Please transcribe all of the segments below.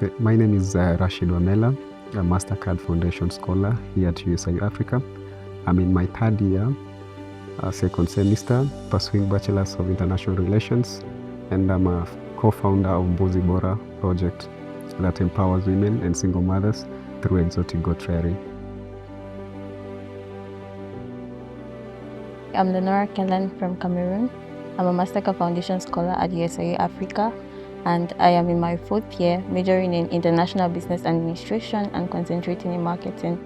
Okay, my name is Rashid Wamela, a Mastercard Foundation Scholar here at USIU-Africa. I'm in my third year, second semester, pursuing Bachelor's of International Relations, and I'm a co-founder of MbuziBora Project that empowers women and single mothers through exotic goat rearing. I'm Lenora Kellen from Cameroon. I'm a Mastercard Foundation Scholar at USIU-Africa, and I am in my fourth year, majoring in International Business Administration and concentrating in marketing.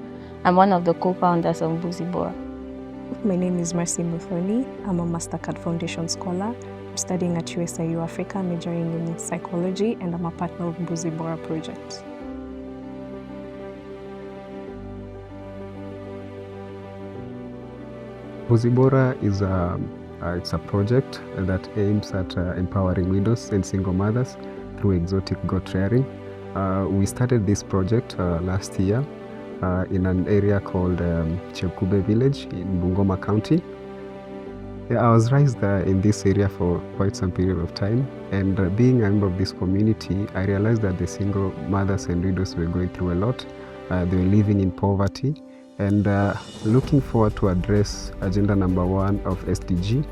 I'm one of the co-founders of MbuziBora. My name is Mercy Muthoni. I'm a Mastercard Foundation Scholar. I'm studying at USIU-Africa, majoring in psychology, and I'm a partner of MbuziBora Project. MbuziBora is it's a project that aims at empowering widows and single mothers through exotic goat rearing. We started this project last year in an area called Chepkube village in Bungoma County. I was raised in this area for quite some period of time, and being a member of this community, I realized that the single mothers and widows were going through a lot. They were living in poverty, and looking forward to address agenda number 1 of SDG,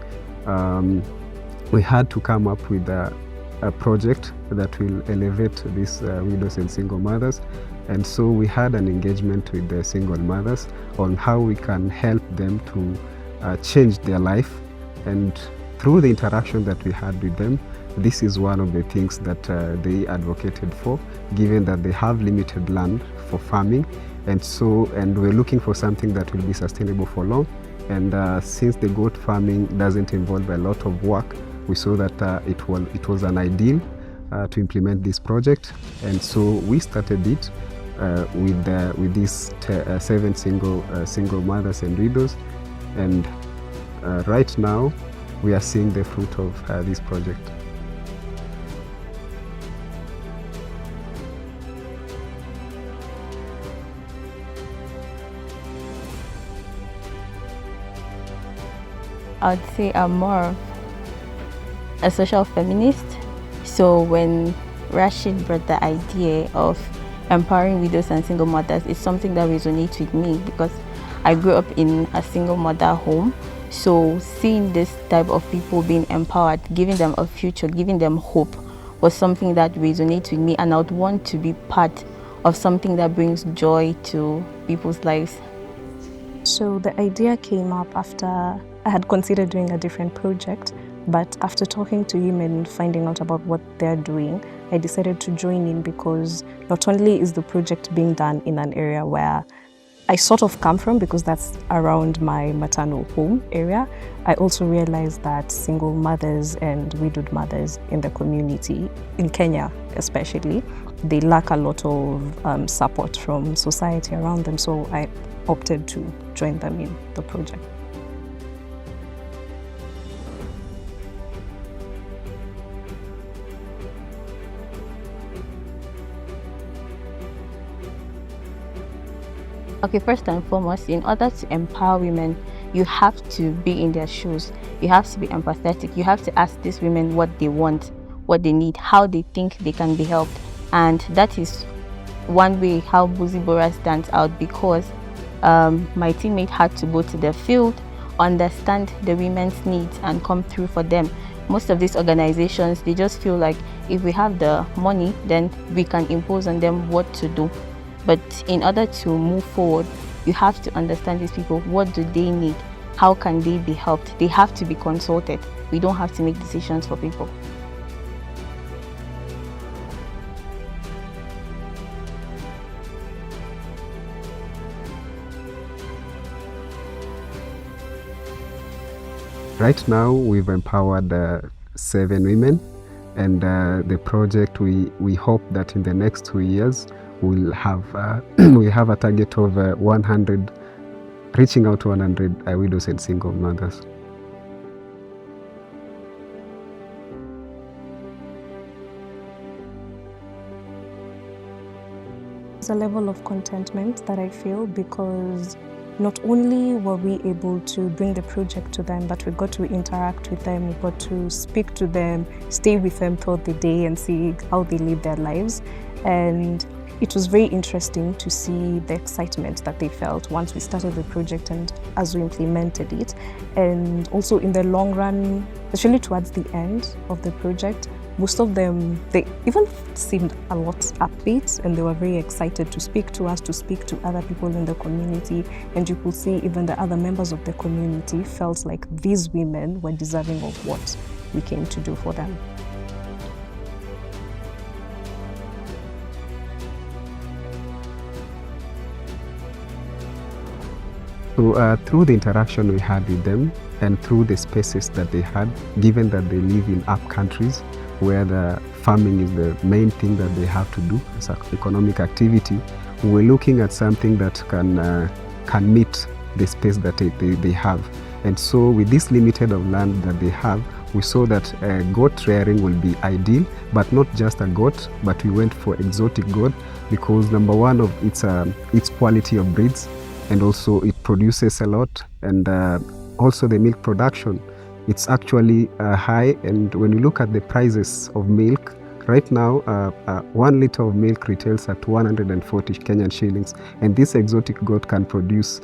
we had to come up with a project that will elevate these widows and single mothers. And so we had an engagement with the single mothers on how we can help them to change their life. And through the interaction that we had with them, this is one of the things that they advocated for, given that they have limited land for farming. And we're looking for something that will be sustainable for long. And since the goat farming doesn't involve a lot of work, we saw that it was an ideal to implement this project. And so we started it with these 7 single mothers and widows. And right now, we are seeing the fruit of this project. I'd say I'm more of a social feminist. So when Rashid brought the idea of empowering widows and single mothers, it's something that resonates with me because I grew up in a single mother home. So seeing this type of people being empowered, giving them a future, giving them hope was something that resonates with me, and I would want to be part of something that brings joy to people's lives. So the idea came up after I had considered doing a different project, but after talking to him and finding out about what they're doing, I decided to join in because not only is the project being done in an area where I sort of come from, because that's around my maternal home area, I also realized that single mothers and widowed mothers in the community, in Kenya especially, they lack a lot of support from society around them, so I opted to join them in the project. Okay, first and foremost, in order to empower women, you have to be in their shoes. You have to be empathetic. You have to ask these women what they want, what they need, how they think they can be helped. And that is one way how MbuziBora stands out, because my teammate had to go to the field, understand the women's needs, and come through for them. Most of these organizations, they just feel like if we have the money, then we can impose on them what to do. But in order to move forward, you have to understand these people. What do they need? How can they be helped? They have to be consulted. We don't have to make decisions for people. Right now, we've empowered 7 women, and the project, we hope that in the next 2 years, we'll have we have a target of 100, reaching out to 100 widows and single mothers. There's a level of contentment that I feel, because not only were we able to bring the project to them, but we got to interact with them, we got to speak to them, stay with them throughout the day and see how they live their lives. And it was very interesting to see the excitement that they felt once we started the project and as we implemented it. And also in the long run, especially towards the end of the project, most of them, they even seemed a lot upbeat, and they were very excited to speak to us, to speak to other people in the community. And you could see even the other members of the community felt like these women were deserving of what we came to do for them. So through the interaction we had with them and through the spaces that they had, given that they live in up countries where the farming is the main thing that they have to do as an economic activity, we're looking at something that can meet the space that they have. And so with this limited of land that they have, we saw that goat rearing will be ideal, but not just a goat, but we went for exotic goat because number one of its quality of breeds, and also it produces a lot, and also the milk production, it's actually high. And when you look at the prices of milk, right now 1 liter of milk retails at 140 Kenyan shillings, and this exotic goat can produce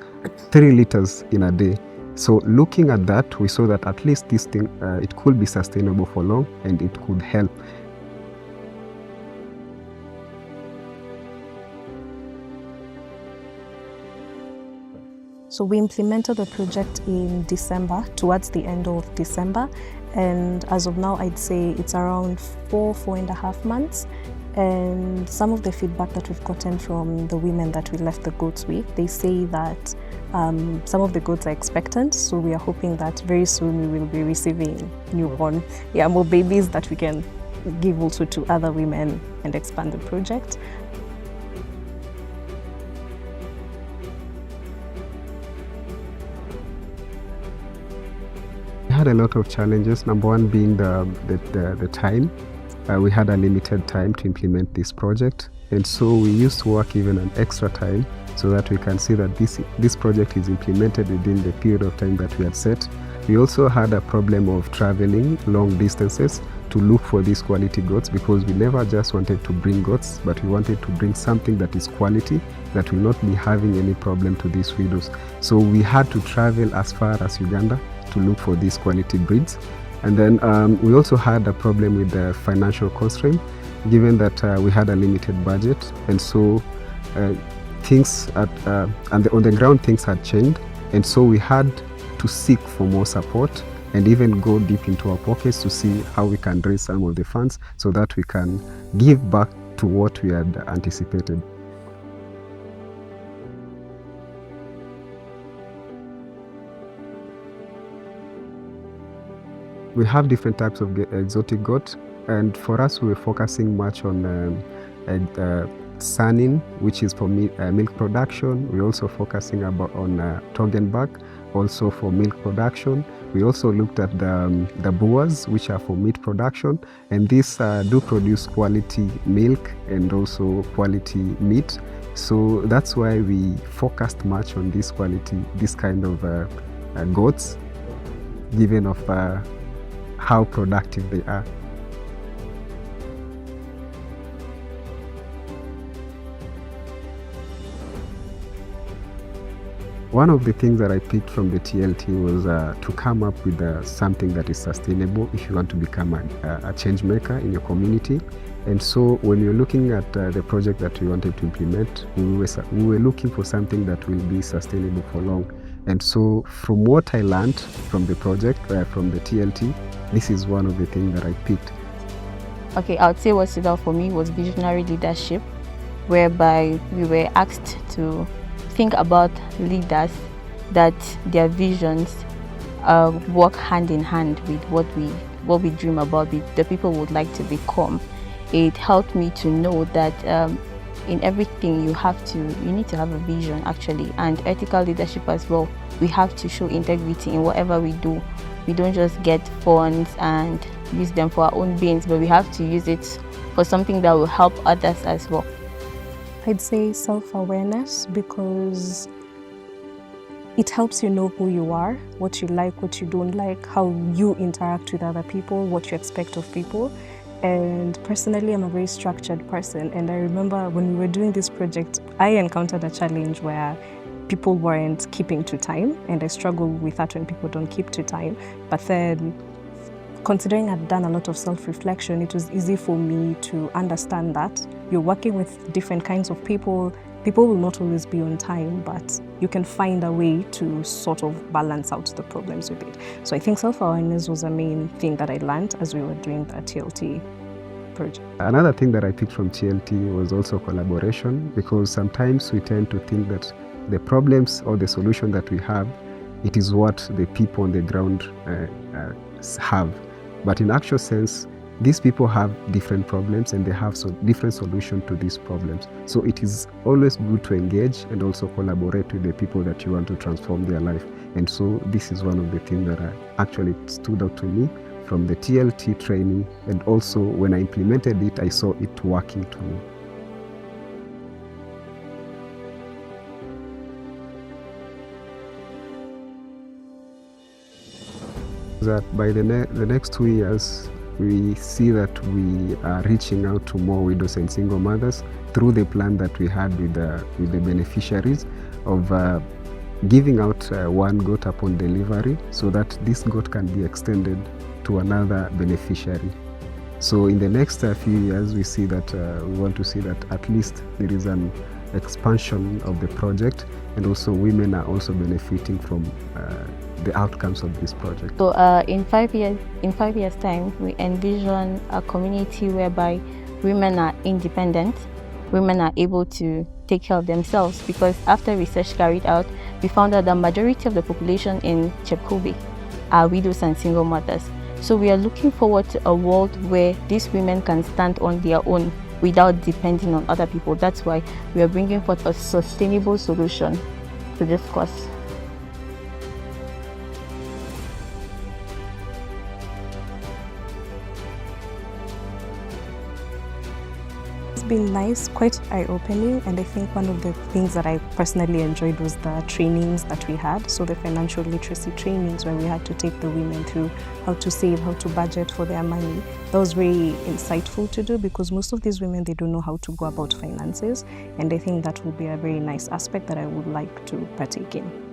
3 liters in a day. So looking at that, we saw that at least this thing, it could be sustainable for long and it could help. So we implemented the project in December, towards the end of December. And as of now, I'd say it's around 4.5 months. And some of the feedback that we've gotten from the women that we left the goats with, they say that some of the goats are expectant. So we are hoping that very soon we will be receiving newborn, more babies that we can give also to other women and expand the project. We had a lot of challenges, number one being the time. We had a limited time to implement this project, and so we used to work even an extra time so that we can see that this project is implemented within the period of time that we had set. We also had a problem of traveling long distances to look for these quality goats, because we never just wanted to bring goats, but we wanted to bring something that is quality, that will not be having any problem to these widows. So we had to travel as far as Uganda to look for these quality breeds. And then we also had a problem with the financial constraint, given that we had a limited budget, and so things on the ground things had changed, and so we had to seek for more support and even go deep into our pockets to see how we can raise some of the funds so that we can give back to what we had anticipated. We have different types of exotic goat, and for us we were focusing much on Sanin, which is for milk production. We're also focusing on Toggenbach, also for milk production. We also looked at the Boers, which are for meat production, and these do produce quality milk and also quality meat. So that's why we focused much on this kind of goats, given of how productive they are. One of the things that I picked from the TLT was to come up with something that is sustainable if you want to become a change maker in your community. And so when you're looking at the project that we wanted to implement, we were looking for something that will be sustainable for long. And so from what I learned from the project, from the TLT, this is one of the things that I picked. Okay, I would say what stood out for me was visionary leadership, whereby we were asked to think about leaders that their visions work hand in hand with what we dream about, the people would like to become. It helped me to know that in everything you need to have a vision, actually, and ethical leadership as well. We have to show integrity in whatever we do. We don't just get funds and use them for our own gains, but we have to use it for something that will help others as well. I'd say self-awareness, because it helps you know who you are, what you like, what you don't like, how you interact with other people, what you expect of people. And personally, I'm a very structured person. And I remember when we were doing this project, I encountered a challenge where people weren't keeping to time. And I struggle with that when people don't keep to time. But then, considering I'd done a lot of self-reflection, it was easy for me to understand that you're working with different kinds of people. People will not always be on time, but you can find a way to sort of balance out the problems with it. So I think self-awareness was a main thing that I learned as we were doing the TLT project. Another thing that I picked from TLT was also collaboration, because sometimes we tend to think that the problems or the solution that we have, it is what the people on the ground have. But in actual sense, these people have different problems and they have different solutions to these problems. So it is always good to engage and also collaborate with the people that you want to transform their life. And so this is one of the things that actually stood out to me from the TLT training, and also when I implemented it, I saw it working to me. That by the next 2 years, we see that we are reaching out to more widows and single mothers through the plan that we had with the beneficiaries of giving out one goat upon delivery, so that this goat can be extended to another beneficiary. So in the next few years, we see that we want to see that at least there is an expansion of the project, and also women are also benefiting from the outcomes of this project. So in 5 years time, we envision a community whereby women are independent, women are able to take care of themselves, because after research carried out, we found that the majority of the population in Chepkube are widows and single mothers. So we are looking forward to a world where these women can stand on their own without depending on other people. That's why we are bringing forth a sustainable solution to this cause. It's been nice, quite eye-opening, and I think one of the things that I personally enjoyed was the trainings that we had. So the financial literacy trainings, where we had to take the women through how to save, how to budget for their money. That was very insightful to do, because most of these women, they don't know how to go about finances, and I think that will be a very nice aspect that I would like to partake in.